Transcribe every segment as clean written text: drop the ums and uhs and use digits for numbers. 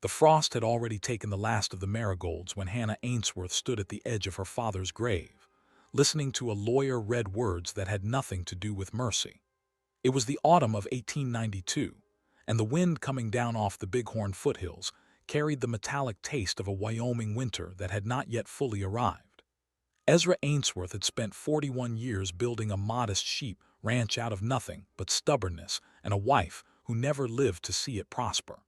The frost had already taken the last of the marigolds when Hannah Ainsworth stood at the edge of her father's grave, listening to a lawyer read words that had nothing to do with mercy. It was the autumn of 1892, and the wind coming down off the Bighorn foothills carried the metallic taste of a Wyoming winter that had not yet fully arrived. Ezra Ainsworth had spent 41 years building a modest sheep ranch out of nothing but stubbornness and a wife who never lived to see it prosper.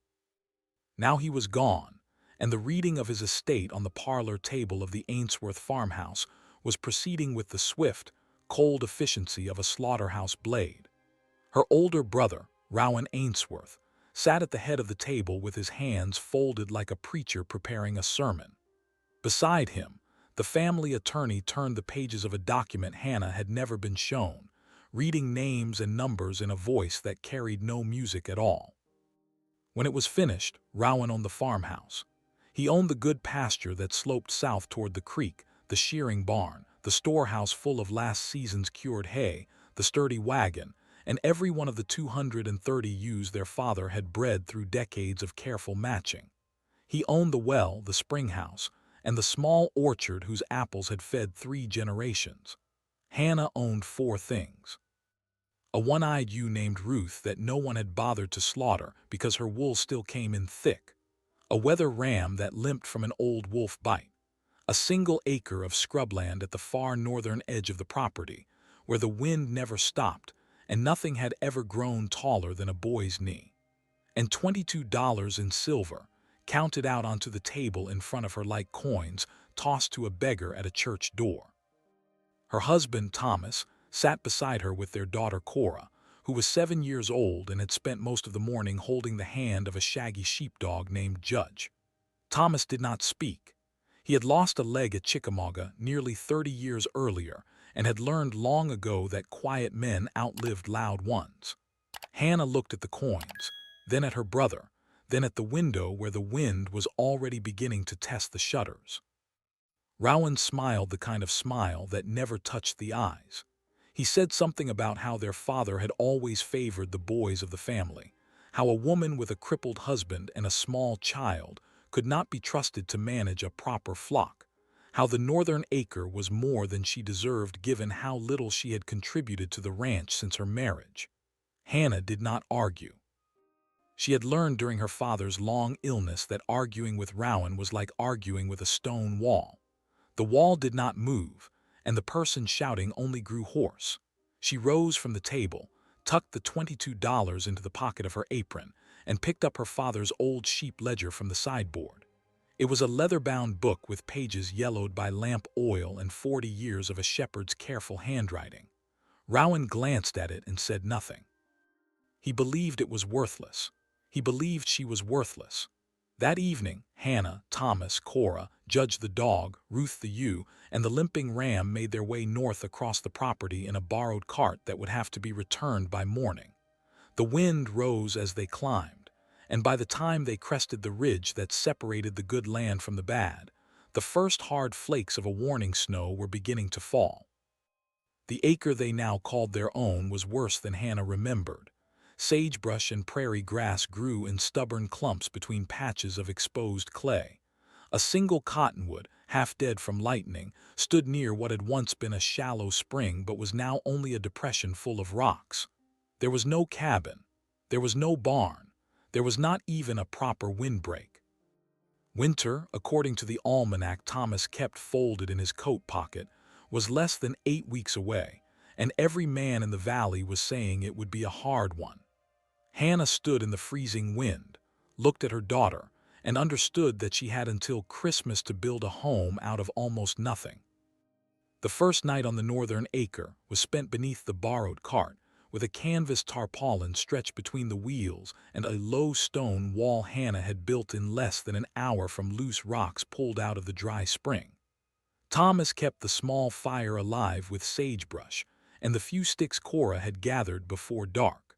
Now he was gone, and the reading of his estate on the parlor table of the Ainsworth farmhouse was proceeding with the swift, cold efficiency of a slaughterhouse blade. Her older brother, Rowan Ainsworth, sat at the head of the table with his hands folded like a preacher preparing a sermon. Beside him, the family attorney turned the pages of a document Hannah had never been shown, reading names and numbers in a voice that carried no music at all. When it was finished, Rowan owned the farmhouse. He owned the good pasture that sloped south toward the creek, the shearing barn, the storehouse full of last season's cured hay, the sturdy wagon, and every one of the 230 ewes their father had bred through decades of careful matching. He owned the well, the spring house, and the small orchard whose apples had fed 3 generations. Hannah owned 4 things. A one-eyed ewe named Ruth that no one had bothered to slaughter because her wool still came in thick. A wether ram that limped from an old wolf bite. A single acre of scrubland at the far northern edge of the property, where the wind never stopped and nothing had ever grown taller than a boy's knee. And $22 in silver, counted out onto the table in front of her like coins tossed to a beggar at a church door. Her husband, Thomas, sat beside her with their daughter Cora, who was 7 years old and had spent most of the morning holding the hand of a shaggy sheepdog named Judge. Thomas did not speak. He had lost a leg at Chickamauga nearly 30 years earlier and had learned long ago that quiet men outlived loud ones. Hannah looked at the coins, then at her brother, then at the window where the wind was already beginning to test the shutters. Rowan smiled the kind of smile that never touched the eyes. He said something about how their father had always favored the boys of the family, how a woman with a crippled husband and a small child could not be trusted to manage a proper flock, how the northern acre was more than she deserved given how little she had contributed to the ranch since her marriage. Hannah did not argue. She had learned during her father's long illness that arguing with Rowan was like arguing with a stone wall. The wall did not move, and the person shouting only grew hoarse. She rose from the table, tucked the $22 into the pocket of her apron, and picked up her father's old sheep ledger from the sideboard. It was a leather-bound book with pages yellowed by lamp oil and 40 years of a shepherd's careful handwriting. Rowan glanced at it and said nothing. He believed it was worthless. He believed she was worthless. That evening, Hannah, Thomas, Cora, Judge the dog, Ruth the ewe, and the limping ram made their way north across the property in a borrowed cart that would have to be returned by morning. The wind rose as they climbed, and by the time they crested the ridge that separated the good land from the bad, the first hard flakes of a warning snow were beginning to fall. The acre they now called their own was worse than Hannah remembered. Sagebrush and prairie grass grew in stubborn clumps between patches of exposed clay. A single cottonwood, half dead from lightning, stood near what had once been a shallow spring but was now only a depression full of rocks. There was no cabin. There was no barn. There was not even a proper windbreak. Winter, according to the almanac Thomas kept folded in his coat pocket, was less than 8 weeks away, and every man in the valley was saying it would be a hard one. Hannah stood in the freezing wind, looked at her daughter, and understood that she had until Christmas to build a home out of almost nothing. The first night on the northern acre was spent beneath the borrowed cart, with a canvas tarpaulin stretched between the wheels and a low stone wall Hannah had built in less than an hour from loose rocks pulled out of the dry spring. Thomas kept the small fire alive with sagebrush and the few sticks Cora had gathered before dark.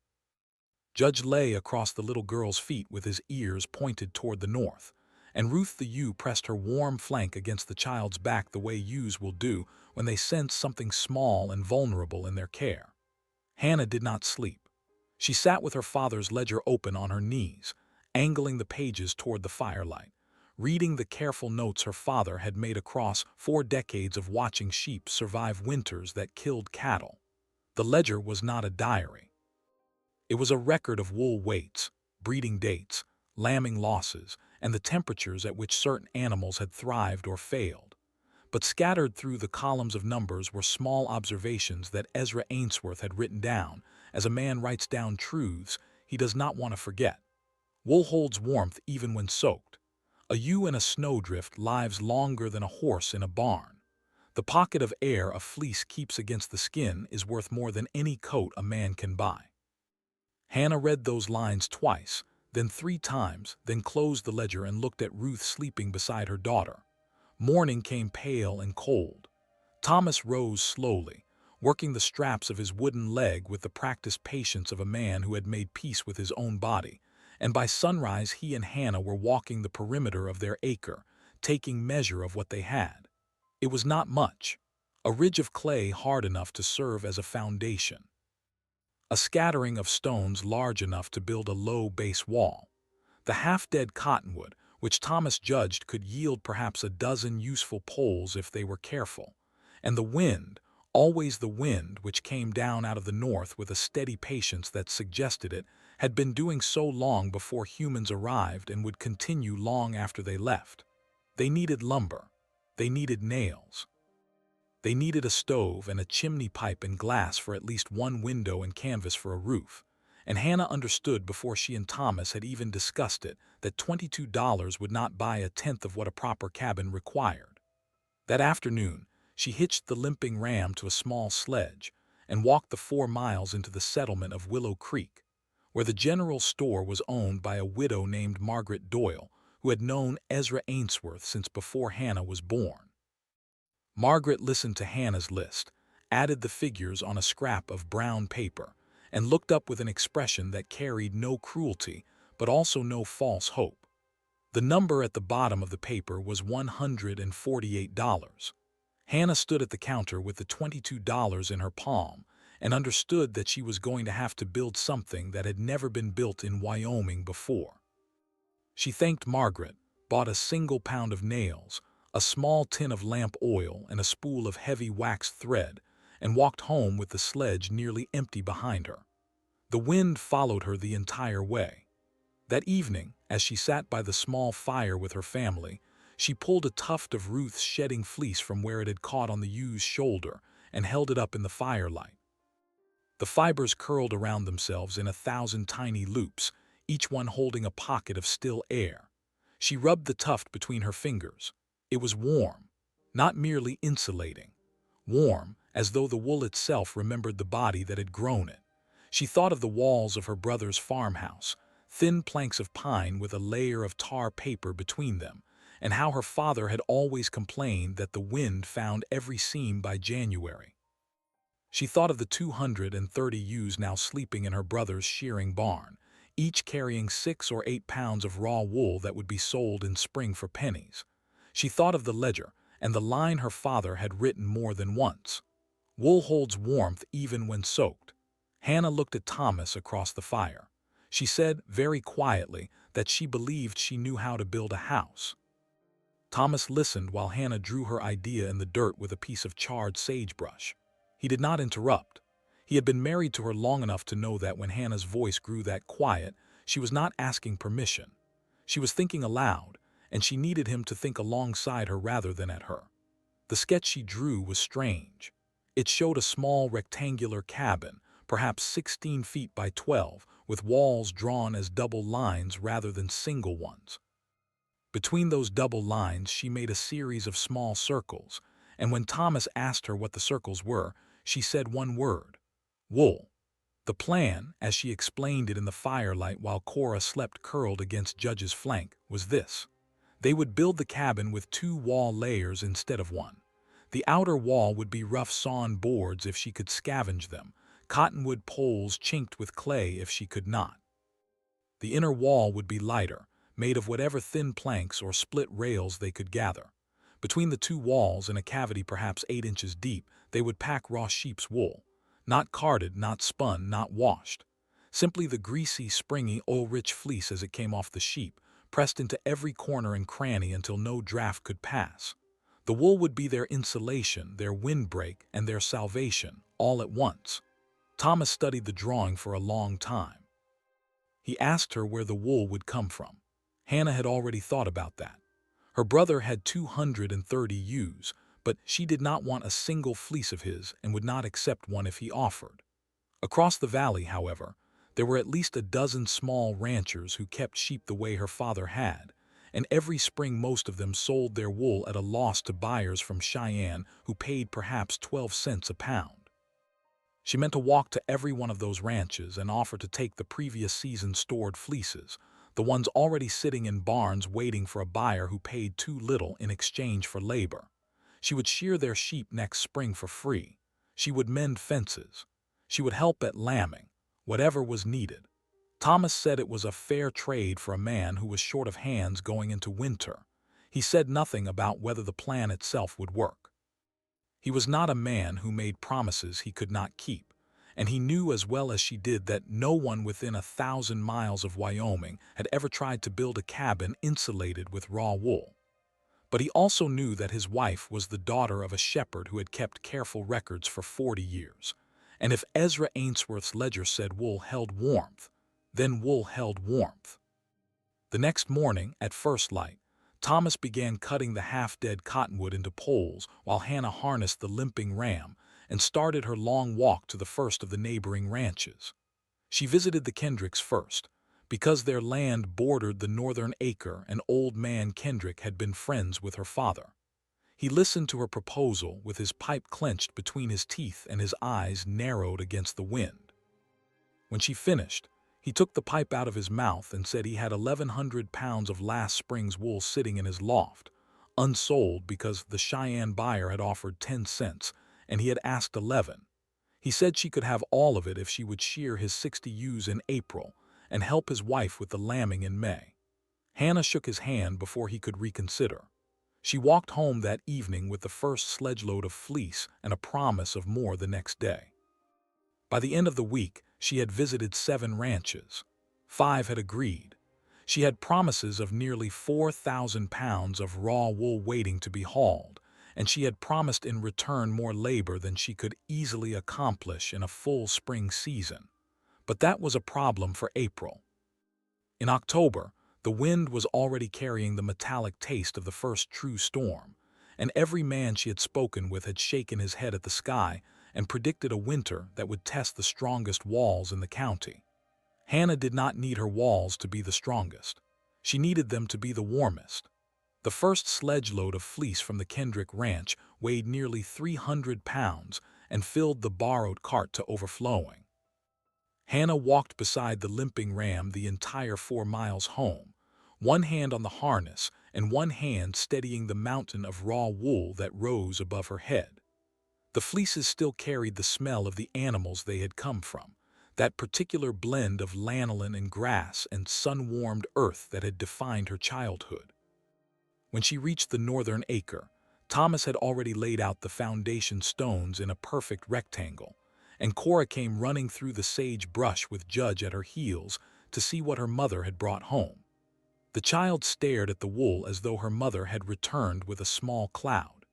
Judge lay across the little girl's feet with his ears pointed toward the north, and Ruth the ewe pressed her warm flank against the child's back the way ewes will do when they sense something small and vulnerable in their care. Hannah did not sleep. She sat with her father's ledger open on her knees, angling the pages toward the firelight, reading the careful notes her father had made across 4 decades of watching sheep survive winters that killed cattle. The ledger was not a diary. It was a record of wool weights, breeding dates, lambing losses, and the temperatures at which certain animals had thrived or failed. But scattered through the columns of numbers were small observations that Ezra Ainsworth had written down, as a man writes down truths he does not want to forget. Wool holds warmth even when soaked. A ewe in a snowdrift lives longer than a horse in a barn. The pocket of air a fleece keeps against the skin is worth more than any coat a man can buy. Hannah read those lines twice, then 3 times, then closed the ledger and looked at Ruth sleeping beside her daughter. Morning came pale and cold. Thomas rose slowly, working the straps of his wooden leg with the practiced patience of a man who had made peace with his own body, and by sunrise he and Hannah were walking the perimeter of their acre, taking measure of what they had. It was not much, a ridge of clay hard enough to serve as a foundation, a scattering of stones large enough to build a low base wall, the half-dead cottonwood, which Thomas judged could yield perhaps a dozen useful poles if they were careful, and the wind, always the wind which came down out of the north with a steady patience that suggested it had been doing so long before humans arrived and would continue long after they left. They needed lumber. They needed nails. They needed a stove and a chimney pipe and glass for at least one window and canvas for a roof. And Hannah understood before she and Thomas had even discussed it that $22 would not buy a tenth of what a proper cabin required. That afternoon, she hitched the limping ram to a small sledge and walked the 4 miles into the settlement of Willow Creek, where the general store was owned by a widow named Margaret Doyle, who had known Ezra Ainsworth since before Hannah was born. Margaret listened to Hannah's list, added the figures on a scrap of brown paper, and looked up with an expression that carried no cruelty but also no false hope. The number at the bottom of the paper was $148. Hannah stood at the counter with the $22 in her palm and understood that she was going to have to build something that had never been built in Wyoming before. She thanked Margaret, bought a single pound of nails, a small tin of lamp oil, and a spool of heavy waxed thread, and walked home with the sledge nearly empty behind her. The wind followed her the entire way. That evening, as she sat by the small fire with her family, she pulled a tuft of Ruth's shedding fleece from where it had caught on the ewe's shoulder and held it up in the firelight. The fibers curled around themselves in 1,000 tiny loops, each one holding a pocket of still air. She rubbed the tuft between her fingers. It was warm, not merely insulating. Warm, as though the wool itself remembered the body that had grown it. She thought of the walls of her brother's farmhouse, thin planks of pine with a layer of tar paper between them, and how her father had always complained that the wind found every seam by January. She thought of the 230 ewes now sleeping in her brother's shearing barn, each carrying 6 or 8 pounds of raw wool that would be sold in spring for pennies. She thought of the ledger and the line her father had written more than once. Wool holds warmth even when soaked. Hannah looked at Thomas across the fire. She said, very quietly, that she believed she knew how to build a house. Thomas listened while Hannah drew her idea in the dirt with a piece of charred sagebrush. He did not interrupt. He had been married to her long enough to know that when Hannah's voice grew that quiet, she was not asking permission. She was thinking aloud, and she needed him to think alongside her rather than at her. The sketch she drew was strange. It showed a small rectangular cabin, perhaps 16 feet by 12, with walls drawn as double lines rather than single ones. Between those double lines she made a series of small circles, and when Thomas asked her what the circles were, she said one word: wool. The plan, as she explained it in the firelight while Cora slept curled against Judge's flank, was this. They would build the cabin with 2 wall layers instead of 1. The outer wall would be rough sawn boards if she could scavenge them, cottonwood poles chinked with clay if she could not. The inner wall would be lighter, made of whatever thin planks or split rails they could gather. Between the 2 walls, in a cavity perhaps 8 inches deep, they would pack raw sheep's wool, not carded, not spun, not washed. simply the greasy, springy, oil-rich fleece as it came off the sheep, pressed into every corner and cranny until no draft could pass. The wool would be their insulation, their windbreak, and their salvation, all at once. Thomas studied the drawing for a long time. He asked her where the wool would come from. Hannah had already thought about that. Her brother had 230 ewes, but she did not want a single fleece of his and would not accept one if he offered. Across the valley, however, there were at least a dozen small ranchers who kept sheep the way her father had, and every spring most of them sold their wool at a loss to buyers from Cheyenne who paid perhaps 12 cents a pound. She meant to walk to every one of those ranches and offer to take the previous season's stored fleeces, the ones already sitting in barns waiting for a buyer who paid too little in exchange for labor. She would shear their sheep next spring for free. She would mend fences. She would help at lambing, whatever was needed. Thomas said it was a fair trade for a man who was short of hands going into winter. He said nothing about whether the plan itself would work. He was not a man who made promises he could not keep, and he knew as well as she did that no one within 1,000 miles of Wyoming had ever tried to build a cabin insulated with raw wool. But he also knew that his wife was the daughter of a shepherd who had kept careful records for 40 years. And if Ezra Ainsworth's ledger said wool held warmth, then wool held warmth. The next morning, at first light, Thomas began cutting the half-dead cottonwood into poles while Hannah harnessed the limping ram and started her long walk to the first of the neighboring ranches. She visited the Kendricks first. Because their land bordered the northern acre and old man Kendrick had been friends with her father. He listened to her proposal with his pipe clenched between his teeth and his eyes narrowed against the wind. When she finished, he took the pipe out of his mouth and said he had 1,100 pounds of last spring's wool sitting in his loft, unsold because the Cheyenne buyer had offered 10 cents and he had asked 11. He said she could have all of it if she would shear his 60 ewes in April and help his wife with the lambing in May. Hannah shook his hand before he could reconsider. She walked home that evening with the first sledgeload of fleece and a promise of more the next day. By the end of the week, she had visited 7 ranches. 5 had agreed. She had promises of nearly 4,000 pounds of raw wool waiting to be hauled, and she had promised in return more labor than she could easily accomplish in a full spring season. But that was a problem for April. In October, the wind was already carrying the metallic taste of the first true storm, and every man she had spoken with had shaken his head at the sky and predicted a winter that would test the strongest walls in the county. Hannah did not need her walls to be the strongest. She needed them to be the warmest. The first sledgeload of fleece from the Kendrick ranch weighed nearly 300 pounds and filled the borrowed cart to overflowing. Hannah walked beside the limping ram the entire 4 miles home, one hand on the harness and one hand steadying the mountain of raw wool that rose above her head. The fleeces still carried the smell of the animals they had come from, that particular blend of lanolin and grass and sun-warmed earth that had defined her childhood. When she reached the northern acre, Thomas had already laid out the foundation stones in a perfect rectangle, and Cora came running through the sage brush with Judge at her heels to see what her mother had brought home. The child stared at the wool as though her mother had returned with a small cloud.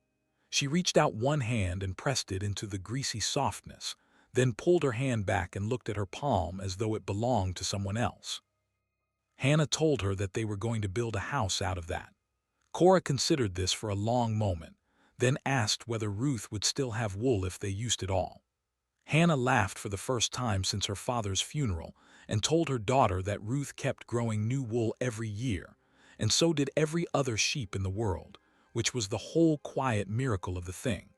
She reached out one hand and pressed it into the greasy softness, then pulled her hand back and looked at her palm as though it belonged to someone else. Hannah told her that they were going to build a house out of that. Cora considered this for a long moment, then asked whether Ruth would still have wool if they used it all. Hannah laughed for the first time since her father's funeral and told her daughter that Ruth kept growing new wool every year, and so did every other sheep in the world, which was the whole quiet miracle of the thing.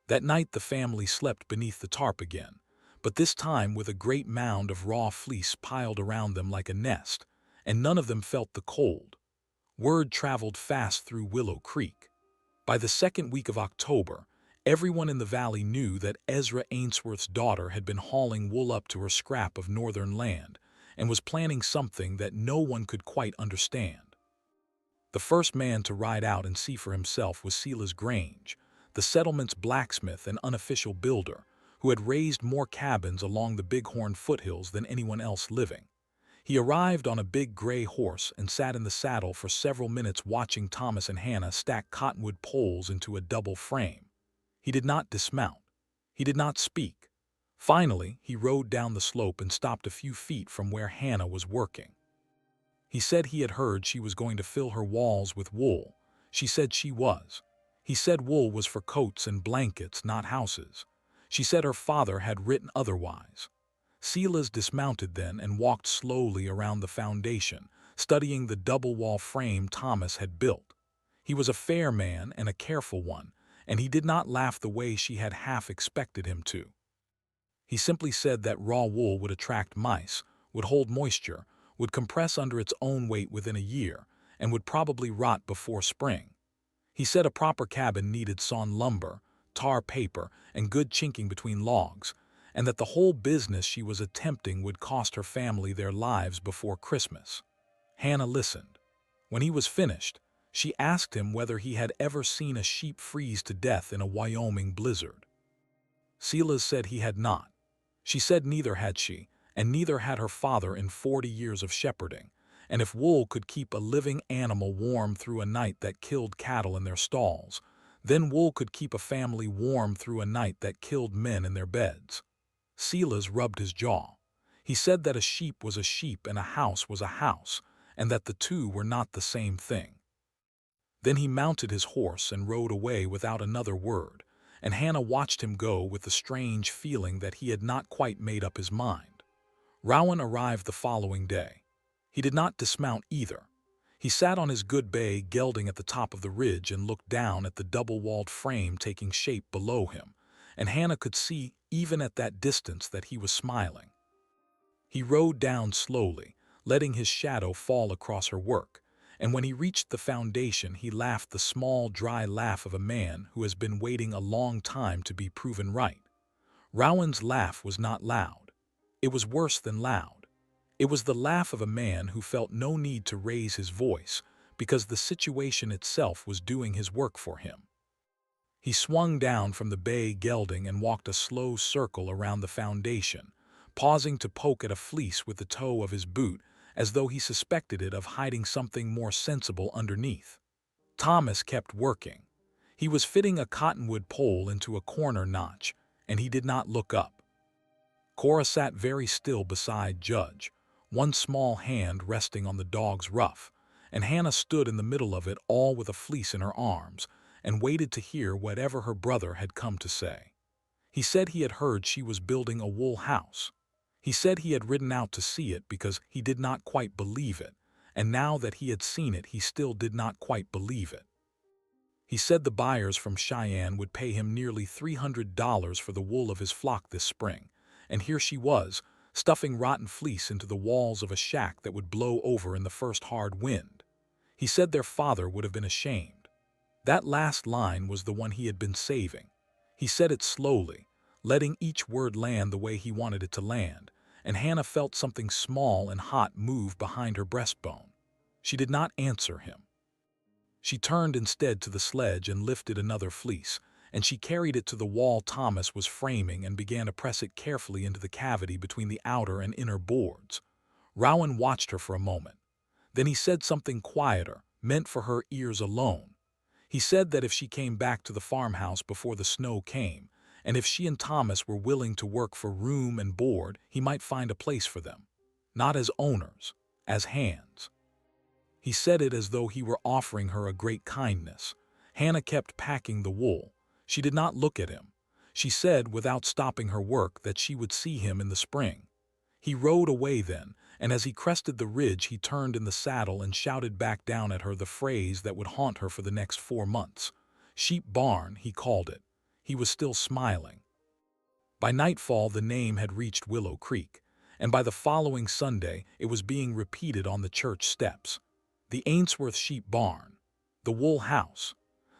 That night the family slept beneath the tarp again, but this time with a great mound of raw fleece piled around them like a nest, and none of them felt the cold. Word traveled fast through Willow Creek. By the second week of October, everyone in the valley knew that Ezra Ainsworth's daughter had been hauling wool up to her scrap of northern land and was planning something that no one could quite understand. The first man to ride out and see for himself was Sela's Grange, the settlement's blacksmith and unofficial builder, who had raised more cabins along the Bighorn foothills than anyone else living. He arrived on a big gray horse and sat in the saddle for several minutes watching Thomas and Hannah stack cottonwood poles into a double frame. He did not dismount. He did not speak. Finally, he rode down the slope and stopped a few feet from where Hannah was working. He said he had heard she was going to fill her walls with wool. She said she was. He said wool was for coats and blankets, not houses. She said her father had written otherwise. Silas dismounted then and walked slowly around the foundation, studying the double-wall frame Thomas had built. He was a fair man and a careful one, and he did not laugh the way she had half expected him to. He simply said that raw wool would attract mice, would hold moisture, would compress under its own weight within a year, and would probably rot before spring. He said a proper cabin needed sawn lumber, tar paper, and good chinking between logs, and that the whole business she was attempting would cost her family their lives before Christmas. Hannah listened. When he was finished, she asked him whether he had ever seen a sheep freeze to death in a Wyoming blizzard. Silas said he had not. She said neither had she, and neither had her father in 40 years of shepherding, and if wool could keep a living animal warm through a night that killed cattle in their stalls, then wool could keep a family warm through a night that killed men in their beds. Silas rubbed his jaw. He said that a sheep was a sheep and a house was a house, and that the two were not the same thing. Then he mounted his horse and rode away without another word, and Hannah watched him go with the strange feeling that he had not quite made up his mind. Rowan arrived the following day. He did not dismount either. He sat on his good bay gelding at the top of the ridge and looked down at the double-walled frame taking shape below him, and Hannah could see even at that distance that he was smiling. He rode down slowly, letting his shadow fall across her work, and when he reached the foundation he laughed the small, dry laugh of a man who has been waiting a long time to be proven right. Rowan's laugh was not loud. It was worse than loud. It was the laugh of a man who felt no need to raise his voice because the situation itself was doing his work for him. He swung down from the bay gelding and walked a slow circle around the foundation, pausing to poke at a fleece with the toe of his boot as though he suspected it of hiding something more sensible underneath. Thomas kept working. He was fitting a cottonwood pole into a corner notch, and he did not look up. Cora sat very still beside Judge, one small hand resting on the dog's ruff, and Hannah stood in the middle of it all with a fleece in her arms, and waited to hear whatever her brother had come to say. He said he had heard she was building a wool house. He said he had ridden out to see it because he did not quite believe it, and now that he had seen it he still did not quite believe it. He said the buyers from Cheyenne would pay him nearly $300 for the wool of his flock this spring, and here she was, stuffing rotten fleece into the walls of a shack that would blow over in the first hard wind. He said their father would have been ashamed. That last line was the one he had been saving. He said it slowly, letting each word land the way he wanted it to land, and Hannah felt something small and hot move behind her breastbone. She did not answer him. She turned instead to the sledge and lifted another fleece, and she carried it to the wall Thomas was framing and began to press it carefully into the cavity between the outer and inner boards. Rowan watched her for a moment. Then he said something quieter, meant for her ears alone. He said that if she came back to the farmhouse before the snow came, and if she and Thomas were willing to work for room and board, he might find a place for them. Not as owners, as hands. He said it as though he were offering her a great kindness. Hannah kept packing the wool. She did not look at him. She said, without stopping her work, that she would see him in the spring. He rode away then, and as he crested the ridge he turned in the saddle and shouted back down at her the phrase that would haunt her for the next 4 months. Sheep barn, he called it. He was still smiling. By nightfall the name had reached Willow Creek, and by the following Sunday it was being repeated on the church steps. The Ainsworth sheep barn, the wool house,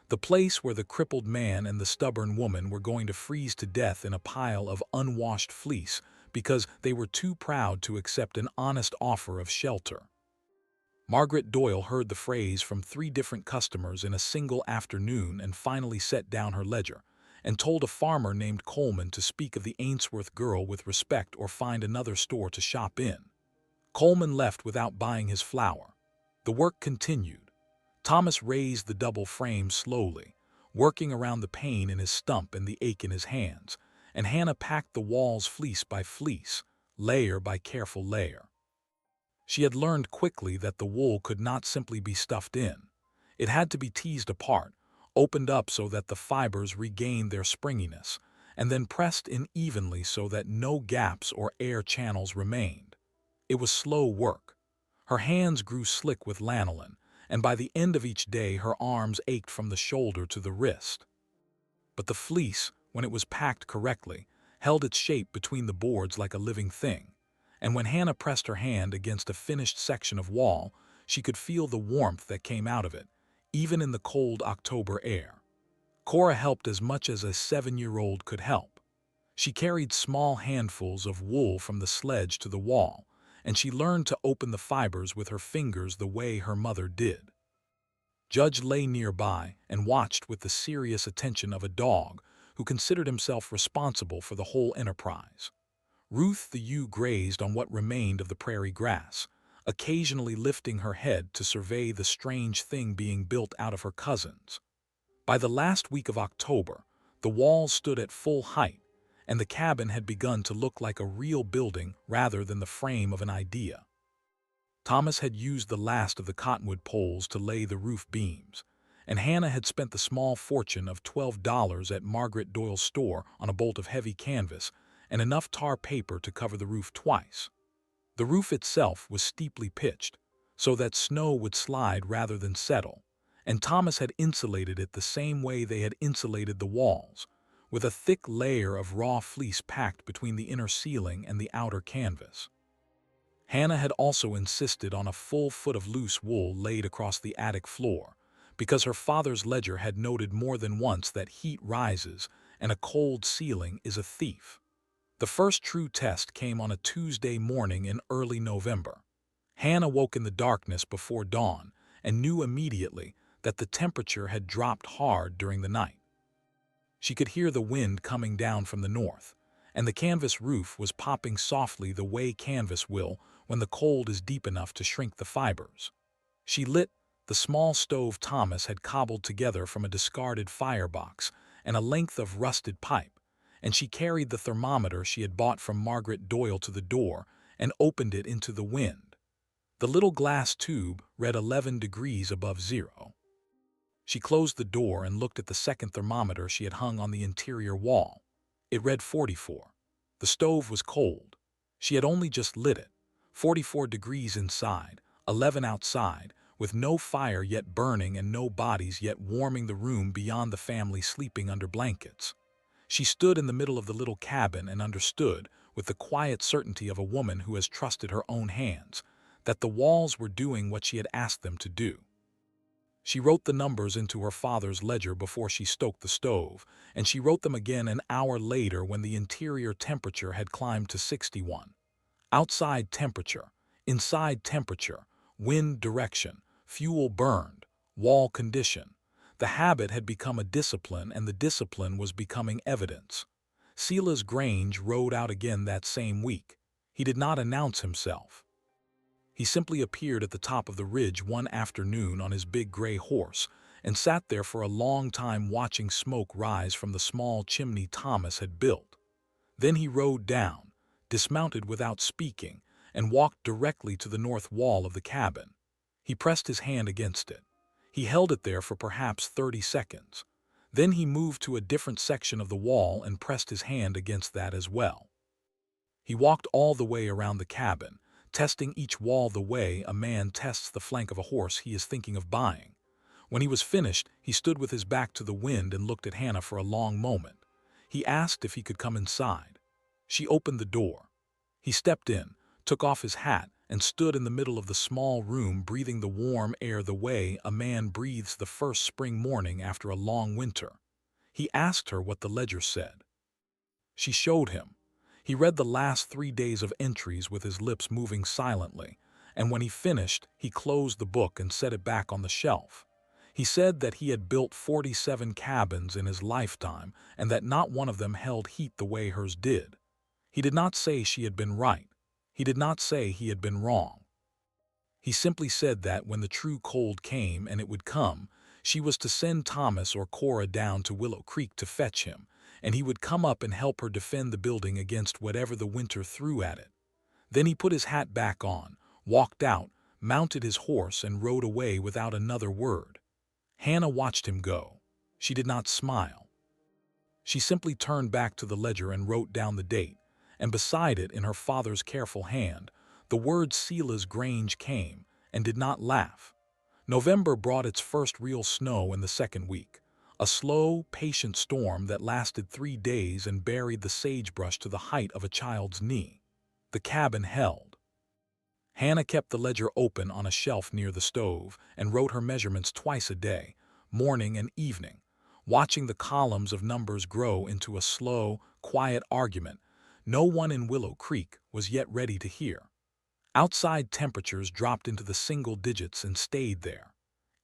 the place where the crippled man and the stubborn woman were going to freeze to death in a pile of unwashed fleece because they were too proud to accept an honest offer of shelter. Margaret Doyle heard the phrase from 3 different customers in a single afternoon and finally set down her ledger, and told a farmer named Coleman to speak of the Ainsworth girl with respect or find another store to shop in. Coleman left without buying his flour. The work continued. Thomas raised the double frame slowly, working around the pain in his stump and the ache in his hands, and Hannah packed the walls fleece by fleece, layer by careful layer. She had learned quickly that the wool could not simply be stuffed in. It had to be teased apart, opened up so that the fibers regained their springiness, and then pressed in evenly so that no gaps or air channels remained. It was slow work. Her hands grew slick with lanolin, and by the end of each day her arms ached from the shoulder to the wrist. But the fleece, when it was packed correctly, held its shape between the boards like a living thing, and when Hannah pressed her hand against a finished section of wall, she could feel the warmth that came out of it, even in the cold October air. Cora helped as much as a 7-year-old could help. She carried small handfuls of wool from the sledge to the wall, and she learned to open the fibers with her fingers the way her mother did. Judge lay nearby and watched with the serious attention of a dog who considered himself responsible for the whole enterprise. Ruth the ewe grazed on what remained of the prairie grass, occasionally lifting her head to survey the strange thing being built out of her cousins. By the last week of October, the walls stood at full height, and the cabin had begun to look like a real building rather than the frame of an idea. Thomas had used the last of the cottonwood poles to lay the roof beams, and Hannah had spent the small fortune of $12 at Margaret Doyle's store on a bolt of heavy canvas and enough tar paper to cover the roof twice. The roof itself was steeply pitched, so that snow would slide rather than settle, and Thomas had insulated it the same way they had insulated the walls, with a thick layer of raw fleece packed between the inner ceiling and the outer canvas. Hannah had also insisted on a full foot of loose wool laid across the attic floor, because her father's ledger had noted more than once that heat rises and a cold ceiling is a thief. The first true test came on a Tuesday morning in early November. Hannah woke in the darkness before dawn and knew immediately that the temperature had dropped hard during the night. She could hear the wind coming down from the north, and the canvas roof was popping softly the way canvas will when the cold is deep enough to shrink the fibers. She lit the small stove Thomas had cobbled together from a discarded firebox and a length of rusted pipe, and she carried the thermometer she had bought from Margaret Doyle to the door and opened it into the wind. The little glass tube read 11 degrees above zero. She closed the door and looked at the second thermometer she had hung on the interior wall. It read 44. The stove was cold. She had only just lit it. 44 degrees inside, 11 outside, with no fire yet burning and no bodies yet warming the room beyond the family sleeping under blankets. She stood in the middle of the little cabin and understood, with the quiet certainty of a woman who has trusted her own hands, that the walls were doing what she had asked them to do. She wrote the numbers into her father's ledger before she stoked the stove, and she wrote them again an hour later when the interior temperature had climbed to 61. Outside temperature, inside temperature, wind direction, fuel burned, wall condition. The habit had become a discipline, and the discipline was becoming evidence. Silas Grange rode out again that same week. He did not announce himself. He simply appeared at the top of the ridge one afternoon on his big gray horse and sat there for a long time watching smoke rise from the small chimney Thomas had built. Then he rode down, dismounted without speaking, and walked directly to the north wall of the cabin. He pressed his hand against it. He held it there for perhaps 30 seconds. Then he moved to a different section of the wall and pressed his hand against that as well. He walked all the way around the cabin, testing each wall the way a man tests the flank of a horse he is thinking of buying. When he was finished, he stood with his back to the wind and looked at Hannah for a long moment. He asked if he could come inside. She opened the door. He stepped in, took off his hat, and stood in the middle of the small room breathing the warm air the way a man breathes the first spring morning after a long winter. He asked her what the ledger said. She showed him. He read the last 3 days of entries with his lips moving silently, and when he finished, he closed the book and set it back on the shelf. He said that he had built 47 cabins in his lifetime and that not one of them held heat the way hers did. He did not say she had been right. He did not say he had been wrong. He simply said that when the true cold came, and it would come, she was to send Thomas or Cora down to Willow Creek to fetch him, and he would come up and help her defend the building against whatever the winter threw at it. Then he put his hat back on, walked out, mounted his horse, and rode away without another word. Hannah watched him go. She did not smile. She simply turned back to the ledger and wrote down the date, and beside it, in her father's careful hand, the word Sela's Grange came, and did not laugh. November brought its first real snow in the second week, a slow, patient storm that lasted 3 days and buried the sagebrush to the height of a child's knee. The cabin held. Hannah kept the ledger open on a shelf near the stove and wrote her measurements twice a day, morning and evening, watching the columns of numbers grow into a slow, quiet argument no one in Willow Creek was yet ready to hear. Outside temperatures dropped into the single digits and stayed there.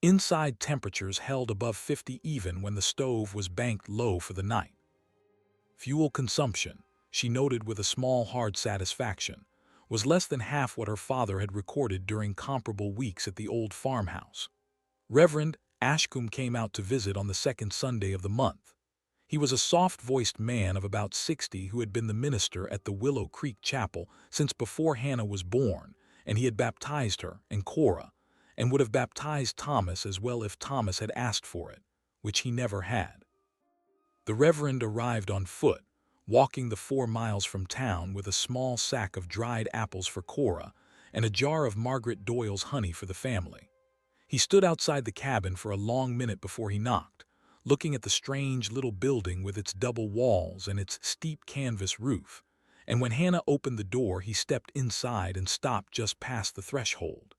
Inside temperatures held above 50 even when the stove was banked low for the night. Fuel consumption, she noted with a small hard satisfaction, was less than half what her father had recorded during comparable weeks at the old farmhouse. Reverend Ashcombe came out to visit on the second Sunday of the month. He was a soft-voiced man of about 60 who had been the minister at the Willow Creek Chapel since before Hannah was born, and he had baptized her and Cora, and would have baptized Thomas as well if Thomas had asked for it, which he never had. The Reverend arrived on foot, walking the 4 miles from town with a small sack of dried apples for Cora and a jar of Margaret Doyle's honey for the family. He stood outside the cabin for a long minute before he knocked, looking at the strange little building with its double walls and its steep canvas roof, and when Hannah opened the door he stepped inside and stopped just past the threshold.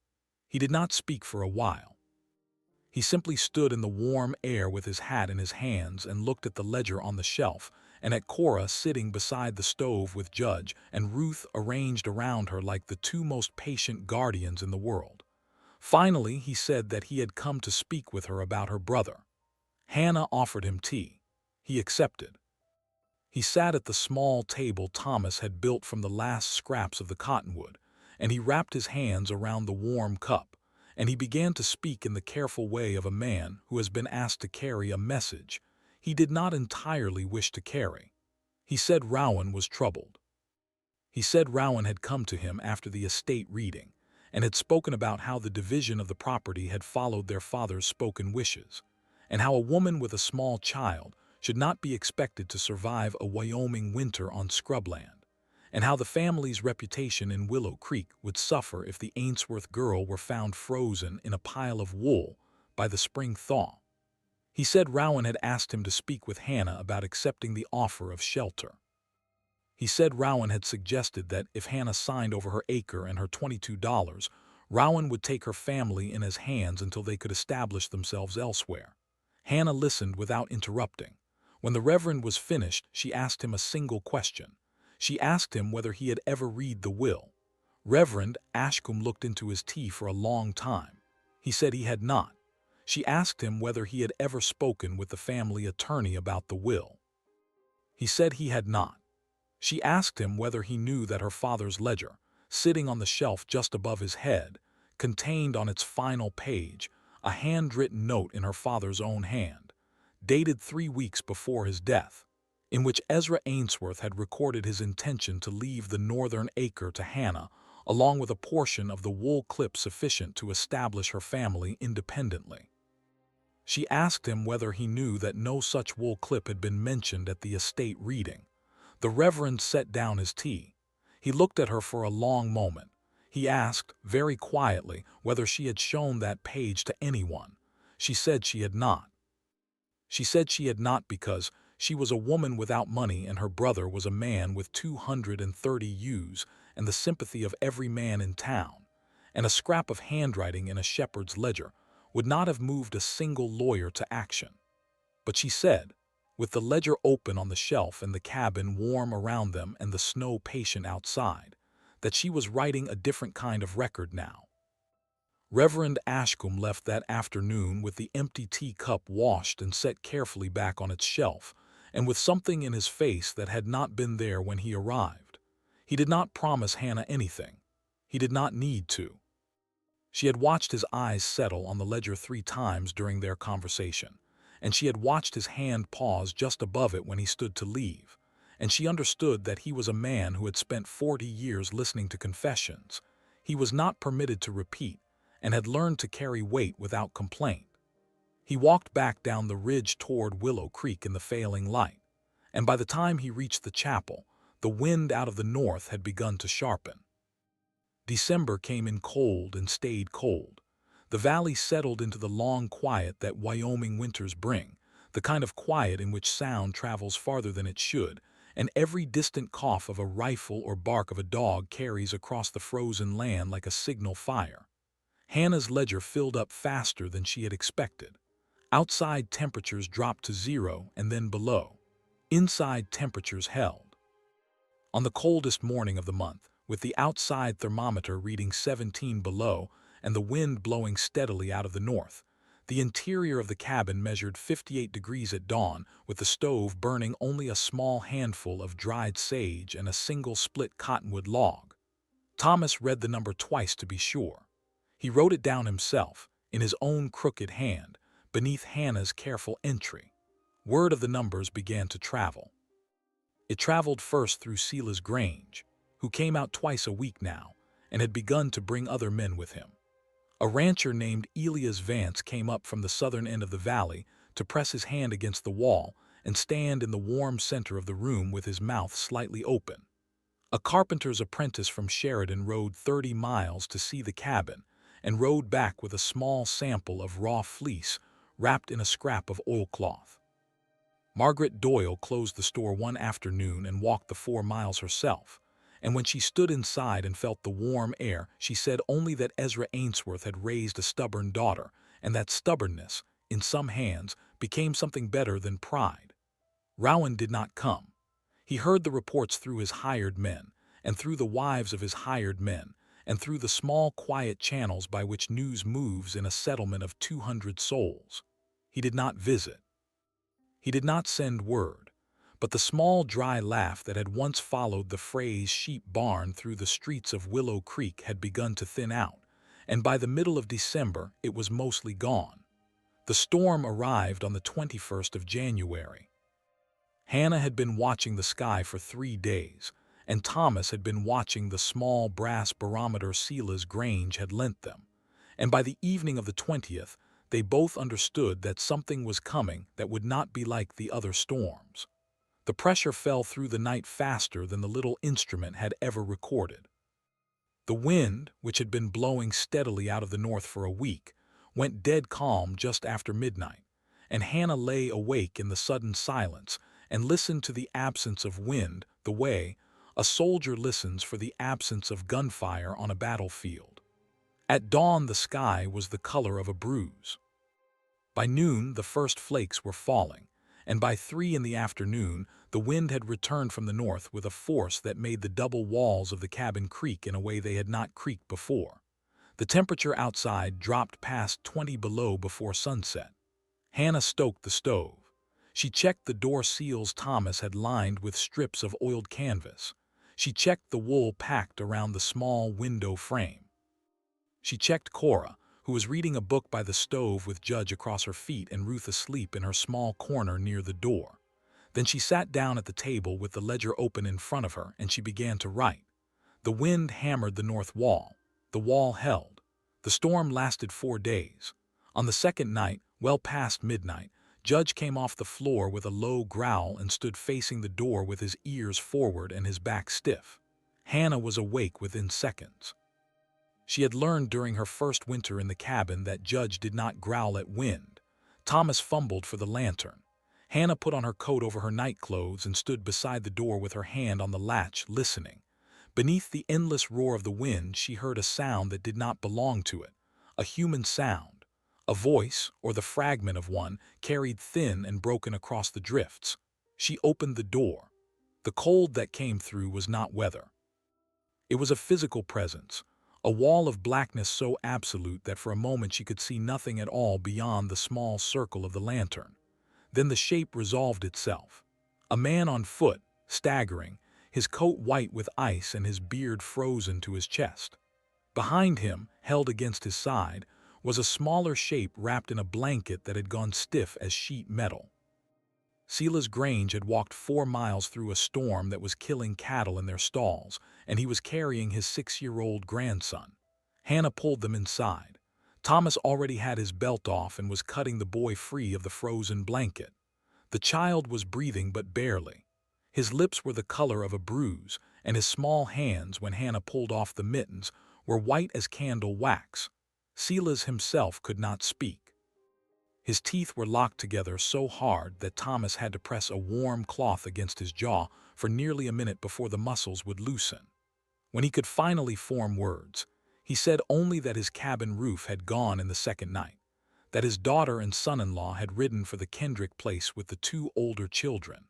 He did not speak for a while. He simply stood in the warm air with his hat in his hands and looked at the ledger on the shelf and at Cora sitting beside the stove with Judge and Ruth arranged around her like the 2 most patient guardians in the world. Finally, he said that he had come to speak with her about her brother. Hannah offered him tea. He accepted. He sat at the small table Thomas had built from the last scraps of the cottonwood, and he wrapped his hands around the warm cup, and he began to speak in the careful way of a man who has been asked to carry a message he did not entirely wish to carry. He said Rowan was troubled. He said Rowan had come to him after the estate reading, and had spoken about how the division of the property had followed their father's spoken wishes, and how a woman with a small child should not be expected to survive a Wyoming winter on scrubland, and how the family's reputation in Willow Creek would suffer if the Ainsworth girl were found frozen in a pile of wool by the spring thaw. He said Rowan had asked him to speak with Hannah about accepting the offer of shelter. He said Rowan had suggested that if Hannah signed over her acre and her $22, Rowan would take her family in his hands until they could establish themselves elsewhere. Hannah listened without interrupting. When the Reverend was finished, she asked him a single question. She asked him whether he had ever read the will. Reverend Ashcombe looked into his tea for a long time. He said he had not. She asked him whether he had ever spoken with the family attorney about the will. He said he had not. She asked him whether he knew that her father's ledger, sitting on the shelf just above his head, contained on its final page a handwritten note in her father's own hand, dated 3 weeks before his death, in which Ezra Ainsworth had recorded his intention to leave the northern acre to Hannah, along with a portion of the wool clip sufficient to establish her family independently. She asked him whether he knew that no such wool clip had been mentioned at the estate reading. The Reverend set down his tea. He looked at her for a long moment. He asked, very quietly, whether she had shown that page to anyone. She said she had not. She said she had not because she was a woman without money and her brother was a man with 230 ewes and the sympathy of every man in town, and a scrap of handwriting in a shepherd's ledger would not have moved a single lawyer to action. But she said, with the ledger open on the shelf and the cabin warm around them and the snow patient outside, that she was writing a different kind of record now. Reverend Ashcombe left that afternoon with the empty teacup washed and set carefully back on its shelf, and with something in his face that had not been there when he arrived. He did not promise Hannah anything. He did not need to. She had watched his eyes settle on the ledger 3 times during their conversation, and she had watched his hand pause just above it when he stood to leave, and she understood that he was a man who had spent 40 years listening to confessions he was not permitted to repeat, and had learned to carry weight without complaint. He walked back down the ridge toward Willow Creek in the failing light, and by the time he reached the chapel, the wind out of the north had begun to sharpen. December came in cold and stayed cold. The valley settled into the long quiet that Wyoming winters bring, the kind of quiet in which sound travels farther than it should, and every distant cough of a rifle or bark of a dog carries across the frozen land like a signal fire. Hannah's ledger filled up faster than she had expected. Outside temperatures dropped to 0 and then below. Inside temperatures held. On the coldest morning of the month, with the outside thermometer reading 17 below and the wind blowing steadily out of the north, the interior of the cabin measured 58 degrees at dawn, with the stove burning only a small handful of dried sage and a single split cottonwood log. Thomas read the number twice to be sure. He wrote it down himself, in his own crooked hand, beneath Hannah's careful entry. Word of the numbers began to travel. It traveled first through Sela's Grange, who came out twice a week now, and had begun to bring other men with him. A rancher named Elias Vance came up from the southern end of the valley to press his hand against the wall and stand in the warm center of the room with his mouth slightly open. A carpenter's apprentice from Sheridan rode 30 miles to see the cabin, and rode back with a small sample of raw fleece wrapped in a scrap of oilcloth. Margaret Doyle closed the store one afternoon and walked the 4 miles herself, and when she stood inside and felt the warm air, she said only that Ezra Ainsworth had raised a stubborn daughter, and that stubbornness, in some hands, became something better than pride. Rowan did not come. He heard the reports through his hired men, and through the wives of his hired men, and through the small quiet channels by which news moves in a settlement of 200 souls. He did not visit. He did not send word, but the small dry laugh that had once followed the phrase sheep barn through the streets of Willow Creek had begun to thin out, and by the middle of December it was mostly gone. The storm arrived on the 21st of January. Hannah had been watching the sky for 3 days, and Thomas had been watching the small brass barometer Sela's Grange had lent them, and by the evening of the 20th, they both understood that something was coming that would not be like the other storms. The pressure fell through the night faster than the little instrument had ever recorded. The wind, which had been blowing steadily out of the north for a week, went dead calm just after midnight, and Hannah lay awake in the sudden silence and listened to the absence of wind the way a soldier listens for the absence of gunfire on a battlefield. At dawn the sky was the color of a bruise. By noon the first flakes were falling, and by 3 in the afternoon the wind had returned from the north with a force that made the double walls of the cabin creak in a way they had not creaked before. The temperature outside dropped past 20 below before sunset. Hannah stoked the stove. She checked the door seals Thomas had lined with strips of oiled canvas. She checked the wool packed around the small window frame. She checked Cora, who was reading a book by the stove with Judge across her feet and Ruth asleep in her small corner near the door. Then she sat down at the table with the ledger open in front of her and she began to write. The wind hammered the north wall. The wall held. The storm lasted 4 days. On the second night, well past midnight, Judge came off the floor with a low growl and stood facing the door with his ears forward and his back stiff. Hannah was awake within seconds. She had learned during her first winter in the cabin that Judge did not growl at wind. Thomas fumbled for the lantern. Hannah put on her coat over her nightclothes and stood beside the door with her hand on the latch, listening. Beneath the endless roar of the wind, she heard a sound that did not belong to it, a human sound. A voice, or the fragment of one, carried thin and broken across the drifts. She opened the door. The cold that came through was not weather. It was a physical presence, a wall of blackness so absolute that for a moment she could see nothing at all beyond the small circle of the lantern. Then the shape resolved itself. A man on foot, staggering, his coat white with ice and his beard frozen to his chest. Behind him, held against his side, was a smaller shape wrapped in a blanket that had gone stiff as sheet metal. Sila's Grange had walked 4 miles through a storm that was killing cattle in their stalls, and he was carrying his 6-year-old grandson. Hannah pulled them inside. Thomas already had his belt off and was cutting the boy free of the frozen blanket. The child was breathing but barely. His lips were the color of a bruise, and his small hands, when Hannah pulled off the mittens, were white as candle wax. Silas himself could not speak. His teeth were locked together so hard that Thomas had to press a warm cloth against his jaw for nearly a minute before the muscles would loosen. When he could finally form words, he said only that his cabin roof had gone in the second night, that his daughter and son-in-law had ridden for the Kendrick place with the 2 older children,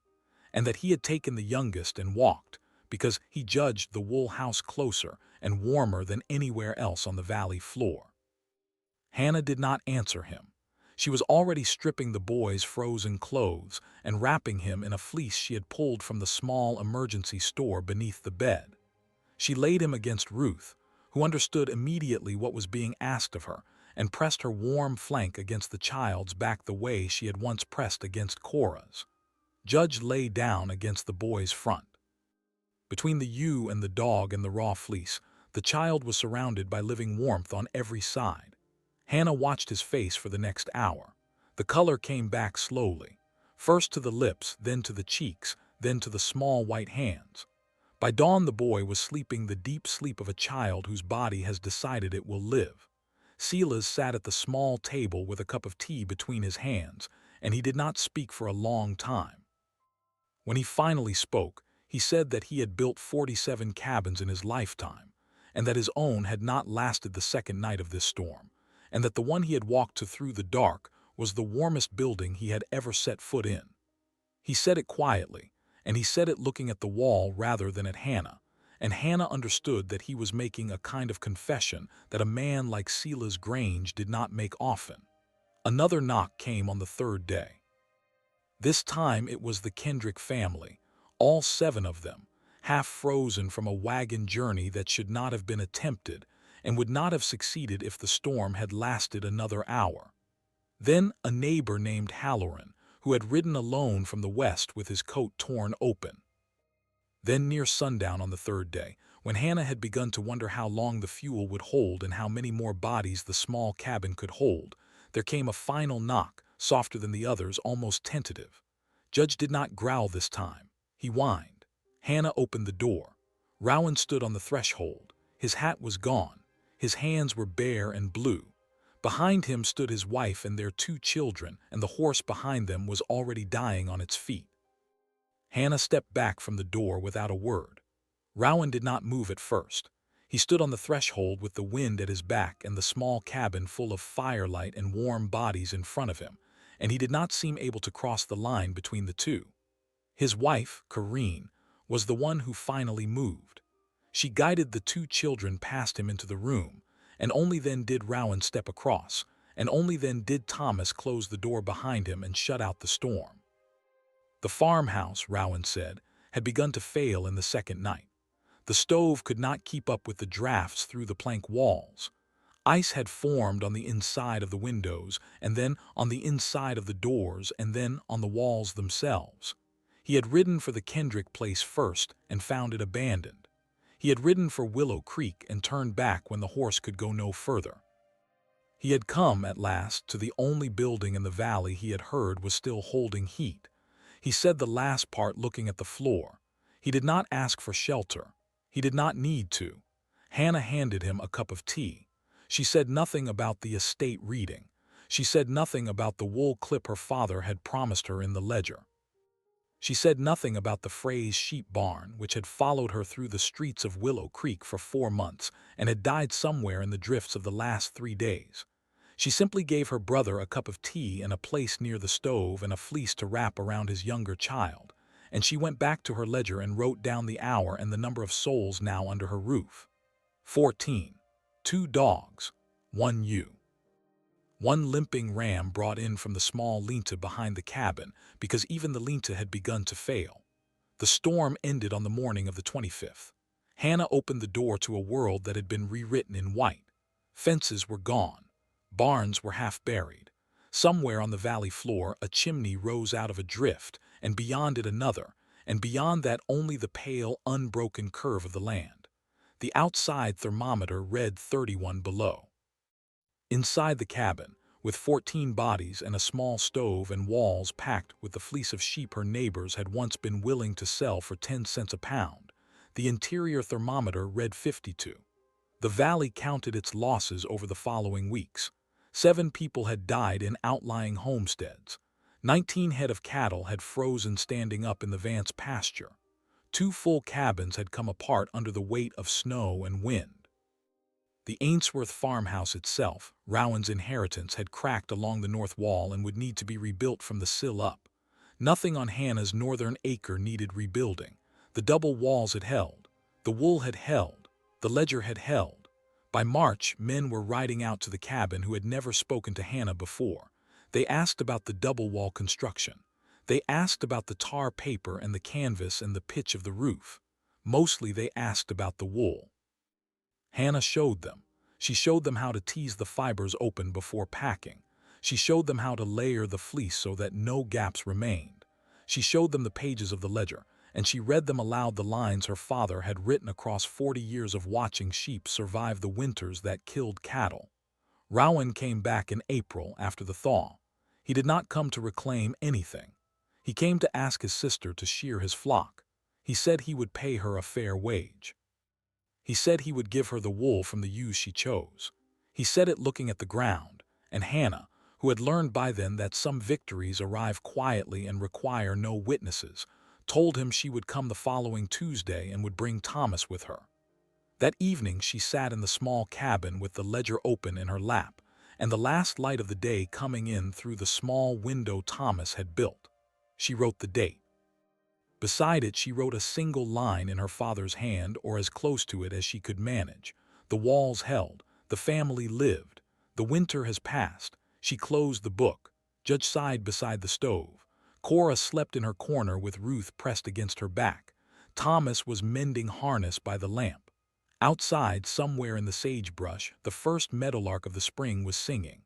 and that he had taken the youngest and walked because he judged the wool house closer and warmer than anywhere else on the valley floor. Hannah did not answer him. She was already stripping the boy's frozen clothes and wrapping him in a fleece she had pulled from the small emergency store beneath the bed. She laid him against Ruth, who understood immediately what was being asked of her, and pressed her warm flank against the child's back the way she had once pressed against Cora's. Judge lay down against the boy's front. Between the ewe and the dog and the raw fleece, the child was surrounded by living warmth on every side. Hannah watched his face for the next hour. The color came back slowly, first to the lips, then to the cheeks, then to the small white hands. By dawn the boy was sleeping the deep sleep of a child whose body has decided it will live. Silas sat at the small table with a cup of tea between his hands, and he did not speak for a long time. When he finally spoke, he said that he had built 47 cabins in his lifetime, and that his own had not lasted the second night of this storm, and that the one he had walked to through the dark was the warmest building he had ever set foot in. He said it quietly, and he said it looking at the wall rather than at Hannah, and Hannah understood that he was making a kind of confession that a man like Silas Grange did not make often. Another knock came on the third day. This time it was the Kendrick family, all 7 of them, half frozen from a wagon journey that should not have been attempted and would not have succeeded if the storm had lasted another hour. Then a neighbor named Halloran, who had ridden alone from the west with his coat torn open. Then near sundown on the third day, when Hannah had begun to wonder how long the fuel would hold and how many more bodies the small cabin could hold, there came a final knock, softer than the others, almost tentative. Judge did not growl this time. He whined. Hannah opened the door. Rowan stood on the threshold. His hat was gone. His hands were bare and blue. Behind him stood his wife and their 2 children, and the horse behind them was already dying on its feet. Hannah stepped back from the door without a word. Rowan did not move at first. He stood on the threshold with the wind at his back and the small cabin full of firelight and warm bodies in front of him, and he did not seem able to cross the line between the 2. His wife, Corinne, was the one who finally moved. She guided the 2 children past him into the room, and only then did Rowan step across, and only then did Thomas close the door behind him and shut out the storm. The farmhouse, Rowan said, had begun to fail in the second night. The stove could not keep up with the drafts through the plank walls. Ice had formed on the inside of the windows, and then on the inside of the doors, and then on the walls themselves. He had ridden for the Kendrick place first and found it abandoned. He had ridden for Willow Creek and turned back when the horse could go no further. He had come, at last, to the only building in the valley he had heard was still holding heat. He said the last part looking at the floor. He did not ask for shelter. He did not need to. Hannah handed him a cup of tea. She said nothing about the estate reading. She said nothing about the wool clip her father had promised her in the ledger. She said nothing about the Fray's sheep barn, which had followed her through the streets of Willow Creek for 4 months and had died somewhere in the drifts of the last 3 days. She simply gave her brother a cup of tea and a place near the stove and a fleece to wrap around his younger child, and she went back to her ledger and wrote down the hour and the number of souls now under her roof. 14. 2 dogs, 1 ewe. 1 limping ram brought in from the small linta behind the cabin because even the linta had begun to fail. The storm ended on the morning of the 25th. Hannah opened the door to a world that had been rewritten in white. Fences were gone. Barns were half buried. Somewhere on the valley floor, a chimney rose out of a drift, and beyond it another, and beyond that only the pale, unbroken curve of the land. The outside thermometer read 31 below. Inside the cabin, with 14 bodies and a small stove and walls packed with the fleece of sheep her neighbors had once been willing to sell for 10 cents a pound, the interior thermometer read 52. The valley counted its losses over the following weeks. 7 people had died in outlying homesteads. 19 head of cattle had frozen standing up in the Vance pasture. 2 full cabins had come apart under the weight of snow and wind. The Ainsworth farmhouse itself, Rowan's inheritance, had cracked along the north wall and would need to be rebuilt from the sill up. Nothing on Hannah's northern acre needed rebuilding. The double walls had held. The wool had held. The ledger had held. By March, men were riding out to the cabin who had never spoken to Hannah before. They asked about the double wall construction. They asked about the tar paper and the canvas and the pitch of the roof. Mostly they asked about the wool. Hannah showed them. She showed them how to tease the fibers open before packing. She showed them how to layer the fleece so that no gaps remained. She showed them the pages of the ledger, and she read them aloud the lines her father had written across 40 years of watching sheep survive the winters that killed cattle. Rowan came back in April after the thaw. He did not come to reclaim anything. He came to ask his sister to shear his flock. He said he would pay her a fair wage. He said he would give her the wool from the ewes she chose. He said it looking at the ground, and Hannah, who had learned by then that some victories arrive quietly and require no witnesses, told him she would come the following Tuesday and would bring Thomas with her. That evening she sat in the small cabin with the ledger open in her lap, and the last light of the day coming in through the small window Thomas had built. She wrote the date. Beside it she wrote a single line in her father's hand, or as close to it as she could manage. The walls held. The family lived. The winter has passed. She closed the book. Judge sighed beside the stove. Cora slept in her corner with Ruth pressed against her back. Thomas was mending harness by the lamp. Outside, somewhere in the sagebrush, the first meadowlark of the spring was singing.